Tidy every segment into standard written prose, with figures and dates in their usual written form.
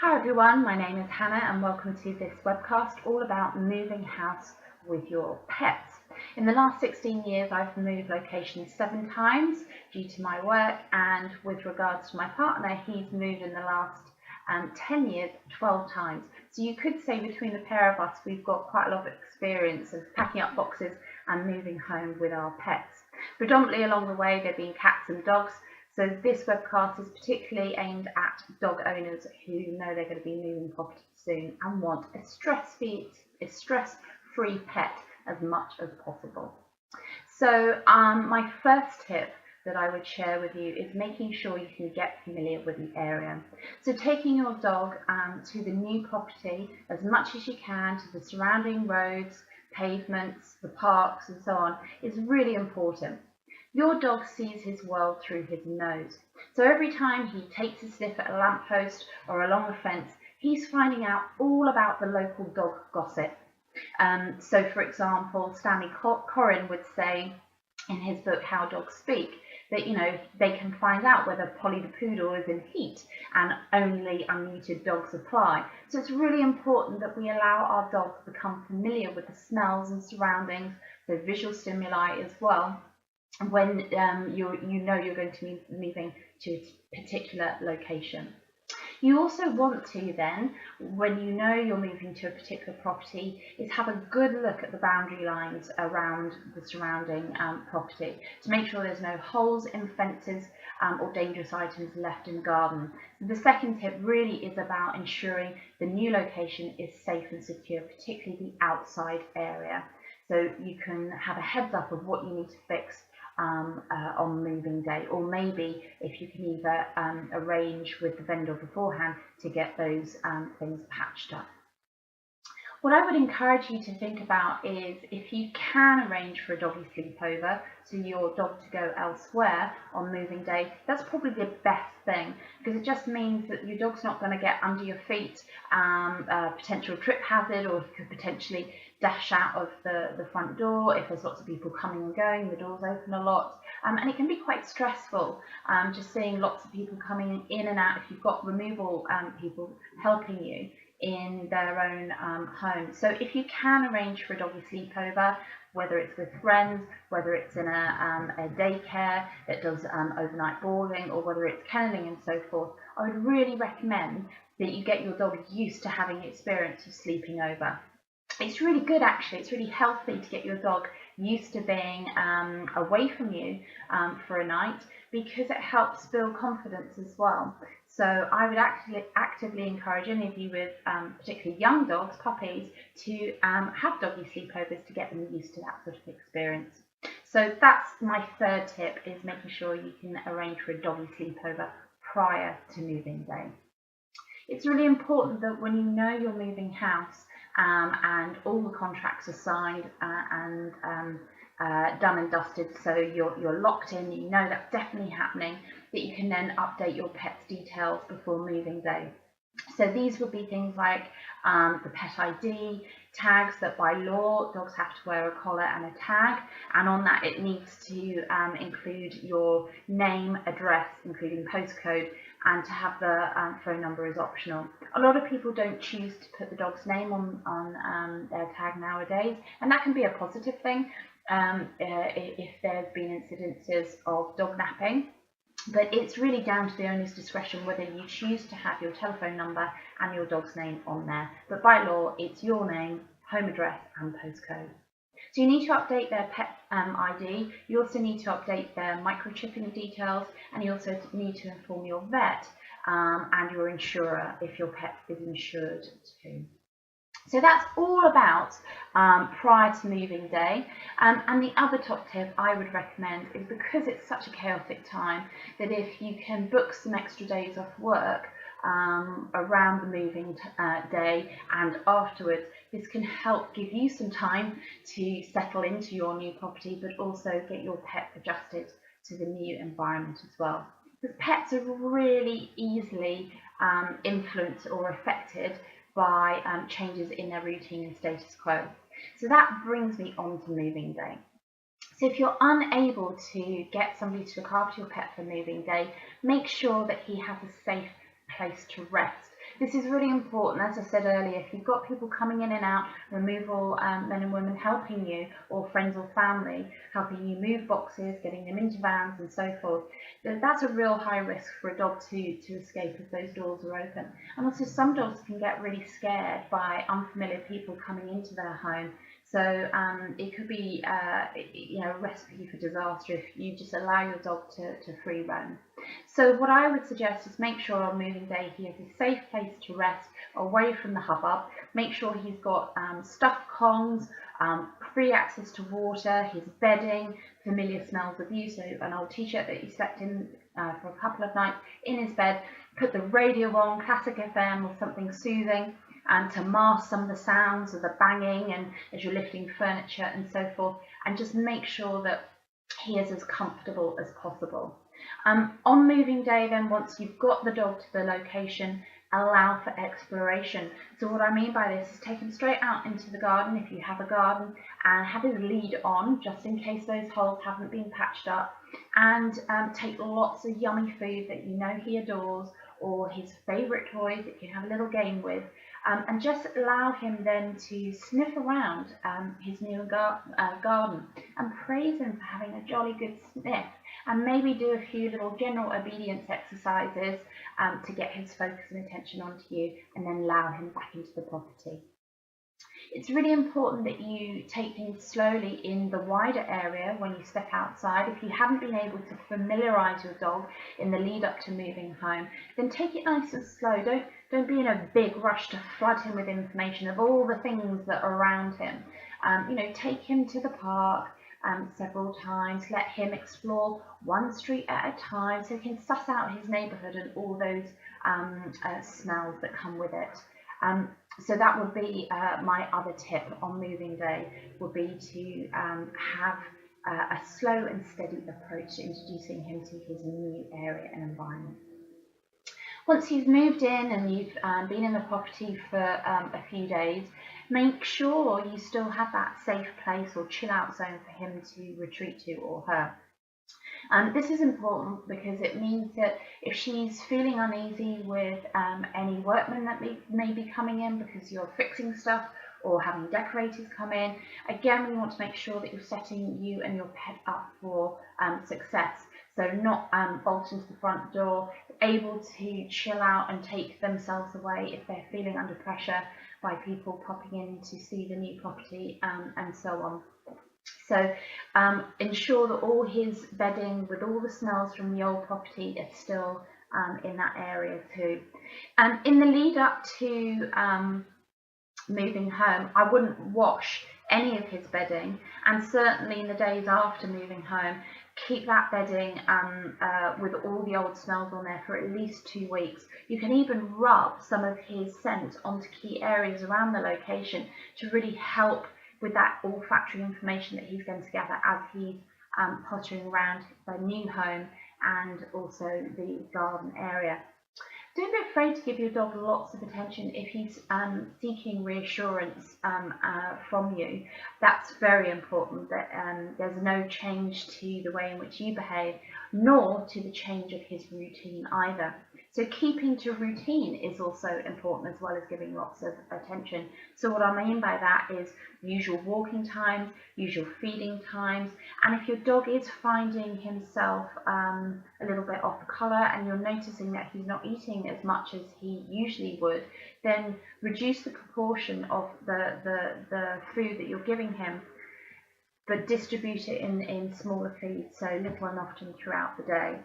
Hi everyone, my name is Hannah and welcome to this webcast all about moving house with your pets. In the last 16 years I've moved locations 7 times due to my work, and with regards to my partner, he's moved in the last 10 years 12 times. So you could say between the pair of us we've got quite a lot of experience of packing up boxes and moving home with our pets. Predominantly along the way they've been cats and dogs. So this webcast is particularly aimed at dog owners who know they're going to be moving property soon and want a stress-free pet as much as possible. So my first tip that I would share with you is making sure you can get familiar with the area. So taking your dog to the new property as much as you can, to the surrounding roads, pavements, the parks and so on, is really important. Your dog sees his world through his nose. So every time he takes a sniff at a lamppost or along a fence, he's finding out all about the local dog gossip. So for example, Stanley Coren would say in his book How Dogs Speak that they can find out whether Polly the poodle is in heat and only unmuted dogs apply. So it's really important that we allow our dogs to become familiar with the smells and surroundings, so visual stimuli as well, when you're going to be moving to a particular location. You also want to then, when you know you're moving to a particular property, is have a good look at the boundary lines around the surrounding property to make sure there's no holes in fences or dangerous items left in the garden. The second tip really is about ensuring the new location is safe and secure, particularly the outside area. So you can have a heads up of what you need to fix on moving day, or maybe if you can either arrange with the vendor beforehand to get those things patched up. What I would encourage you to think about is if you can arrange for a doggy sleepover, so your dog to go elsewhere on moving day, that's probably the best thing, because it just means that your dog's not going to get under your feet, a potential trip hazard, or he could potentially dash out of the front door if there's lots of people coming and going, the door's open a lot, and it can be quite stressful just seeing lots of people coming in and out if you've got removal people helping you in their own home. So if you can arrange for a doggy sleepover, whether it's with friends, whether it's in a daycare that does overnight boarding, or whether it's kenneling and so forth, I would really recommend that you get your dog used to having the experience of sleeping over. It's really good actually, it's really healthy to get your dog used to being away from you for a night, because it helps build confidence as well. So I would actively encourage any of you with particularly young dogs, puppies, to have doggy sleepovers to get them used to that sort of experience. So that's my third tip, is making sure you can arrange for a doggy sleepover prior to moving day. It's really important that when you know you're moving house and all the contracts are signed and done and dusted, so you're locked in, you know that's definitely happening, that you can then update your pet's details before moving day. So these would be things like the pet ID, tags that by law dogs have to wear a collar and a tag, and on that it needs to include your name, address, including postcode, and to have the phone number is optional. A lot of people don't choose to put the dog's name on their tag nowadays, and that can be a positive thing if there's been incidences of dog napping. But it's really down to the owner's discretion whether you choose to have your telephone number and your dog's name on there. But by law, it's your name, home address and postcode. So you need to update their pet ID, you also need to update their microchipping details, and you also need to inform your vet and your insurer if your pet is insured too. So that's all about prior to moving day. And the other top tip I would recommend is, because it's such a chaotic time, that if you can book some extra days off work around the moving day and afterwards, this can help give you some time to settle into your new property, but also get your pet adjusted to the new environment as well. Because pets are really easily influenced or affected by changes in their routine and status quo. So that brings me on to moving day. So if you're unable to get somebody to look after your pet for moving day, make sure that he has a safe place to rest. This is really important. As I said earlier, if you've got people coming in and out, removal men and women helping you, or friends or family helping you move boxes, getting them into vans and so forth, that's a real high risk for a dog to escape if those doors are open. And also some dogs can get really scared by unfamiliar people coming into their home. So it could be a recipe for disaster if you just allow your dog to free roam. So what I would suggest is make sure on moving day he has a safe place to rest away from the hubbub. Make sure he's got stuffed Kongs, free access to water, his bedding, familiar smells of you, so an old t-shirt that you slept in for a couple of nights in his bed. Put the radio on, classic FM or something soothing, and to mask some of the sounds of the banging and as you're lifting furniture and so forth, and just make sure that he is as comfortable as possible. On moving day then, once you've got the dog to the location, allow for exploration. So what I mean by this is take him straight out into the garden if you have a garden, and have his lead on just in case those holes haven't been patched up, and take lots of yummy food that you know he adores, or his favourite toys that you can have a little game with, and just allow him then to sniff around his new garden and praise him for having a jolly good sniff, and maybe do a few little general obedience exercises to get his focus and attention onto you, and then allow him back into the property. It's really important that you take things slowly in the wider area when you step outside. If you haven't been able to familiarise your dog in the lead up to moving home, then take it nice and slow. Don't be in a big rush to flood him with information of all the things that are around him. Take him to the park several times. Let him explore one street at a time so he can suss out his neighbourhood and all those smells that come with it. So that would be my other tip on moving day, would be to have a slow and steady approach to introducing him to his new area and environment. Once you've moved in and you've been in the property for a few days, make sure you still have that safe place or chill out zone for him to retreat to, or her. This is important because it means that if she's feeling uneasy with any workmen that may be coming in because you're fixing stuff or having decorators come in, again, we want to make sure that you're setting you and your pet up for success. So not bolt into the front door, able to chill out and take themselves away if they're feeling under pressure by people popping in to see the new property and so on. So ensure that all his bedding with all the smells from the old property is still in that area too. In the lead up to moving home, I wouldn't wash any of his bedding, and certainly in the days after moving home, keep that bedding with all the old smells on there for at least 2 weeks. You can even rub some of his scent onto key areas around the location to really help with that olfactory information that he's going to gather as he's pottering around the new home and also the garden area. Don't be afraid to give your dog lots of attention if he's seeking reassurance from you. That's very important, that there's no change to the way in which you behave, nor to the change of his routine either. So keeping to routine is also important, as well as giving lots of attention. So what I mean by that is usual walking times, usual feeding times, and if your dog is finding himself a little bit off colour and you're noticing that he's not eating as much as he usually would, then reduce the proportion of the food that you're giving him, but distribute it in smaller feeds, so little and often throughout the day.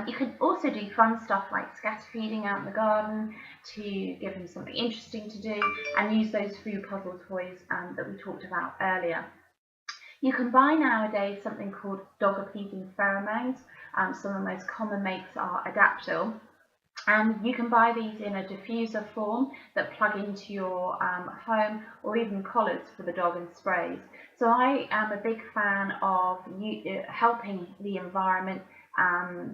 You could also do fun stuff like scatter feeding out in the garden to give him something interesting to do, and use those food puzzle toys that we talked about earlier. You can buy nowadays something called Dog Appeasing Pheromones. Some of the most common makes are Adaptil, and you can buy these in a diffuser form that plug into your home, or even collars for the dog and sprays. So I am a big fan of helping the environment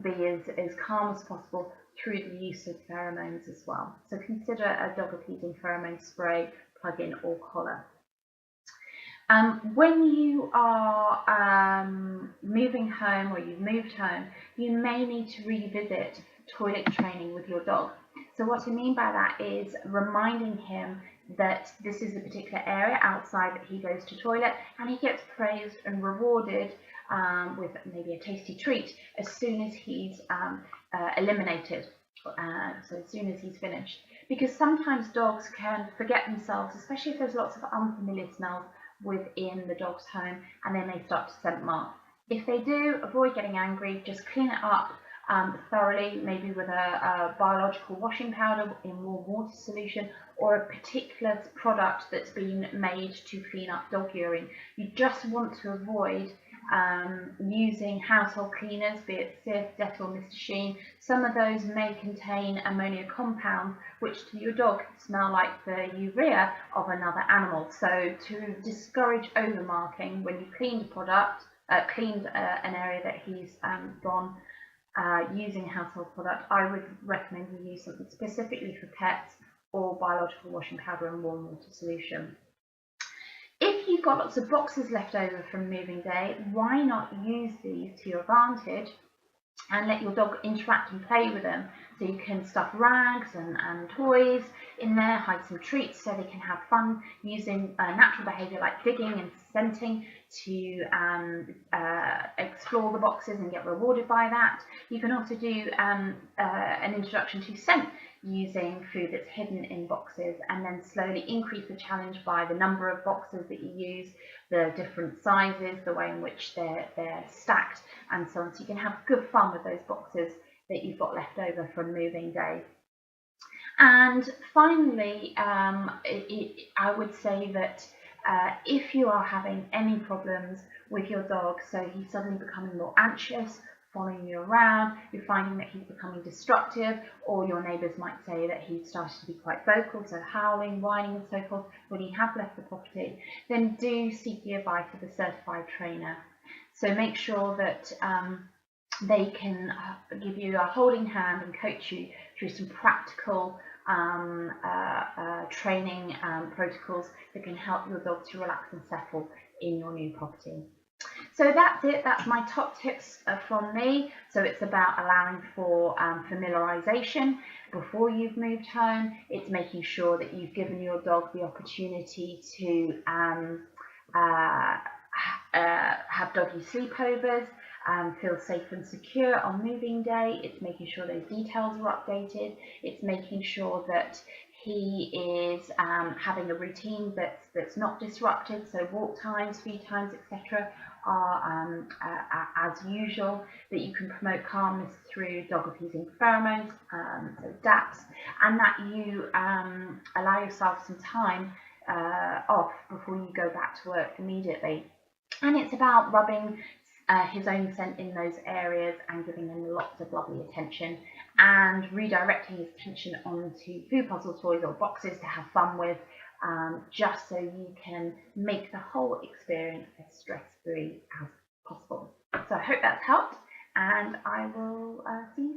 be as calm as possible through the use of pheromones as well. So consider a Dog Appeasing Pheromone spray, plug-in or collar. When you are moving home, or you've moved home, you may need to revisit toilet training with your dog. So what I mean by that is reminding him that this is a particular area outside that he goes to toilet, and he gets praised and rewarded with maybe a tasty treat as soon as he's eliminated, so as soon as he's finished. Because sometimes dogs can forget themselves, especially if there's lots of unfamiliar smells within the dog's home, and they may start to scent mark. If they do, avoid getting angry, just clean it up thoroughly, maybe with a biological washing powder in warm water solution, or a particular product that's been made to clean up dog urine. You just want to avoid using household cleaners, be it Cif, Dettol, Mr. Sheen. Some of those may contain ammonia compounds, which to your dog smell like the urea of another animal. So to discourage overmarking when you cleaned a product, cleaned an area that he's gone using a household product, I would recommend you use something specifically for pets, or biological washing powder and warm water solution. If you've got lots of boxes left over from moving day, why not use these to your advantage and let your dog interact and play with them? So you can stuff rags and toys in there, hide some treats so they can have fun using natural behaviour like digging and scenting to explore the boxes and get rewarded by that. You can also do an introduction to scent using food that's hidden in boxes, and then slowly increase the challenge by the number of boxes that you use, the different sizes, the way in which they're stacked, and so on. So you can have good fun with those boxes that you've got left over from moving day. And finally, I would say that if you are having any problems with your dog, so he's suddenly becoming more anxious, following you around, you're finding that he's becoming destructive, or your neighbours might say that he's started to be quite vocal, so howling, whining and so forth, when you have left the property, then do seek the advice of a certified trainer. So make sure that they can give you a holding hand and coach you through some practical training protocols that can help your dog to relax and settle in your new property. So that's it. That's my top tips from me. So it's about allowing for familiarization before you've moved home. It's making sure that you've given your dog the opportunity to have doggy sleepovers, feel safe and secure on moving day. It's making sure those details are updated. It's making sure that he is having a routine that's not disrupted, so walk times, feed times, etc. are as usual, that you can promote calmness through dog appeasing pheromones, so DAPs, and that you allow yourself some time off before you go back to work immediately. And it's about rubbing his own scent in those areas and giving him lots of lovely attention, and redirecting his attention onto food puzzle toys or boxes to have fun with, just so you can make the whole experience as stress-free as possible. So I hope that's helped, and I will see you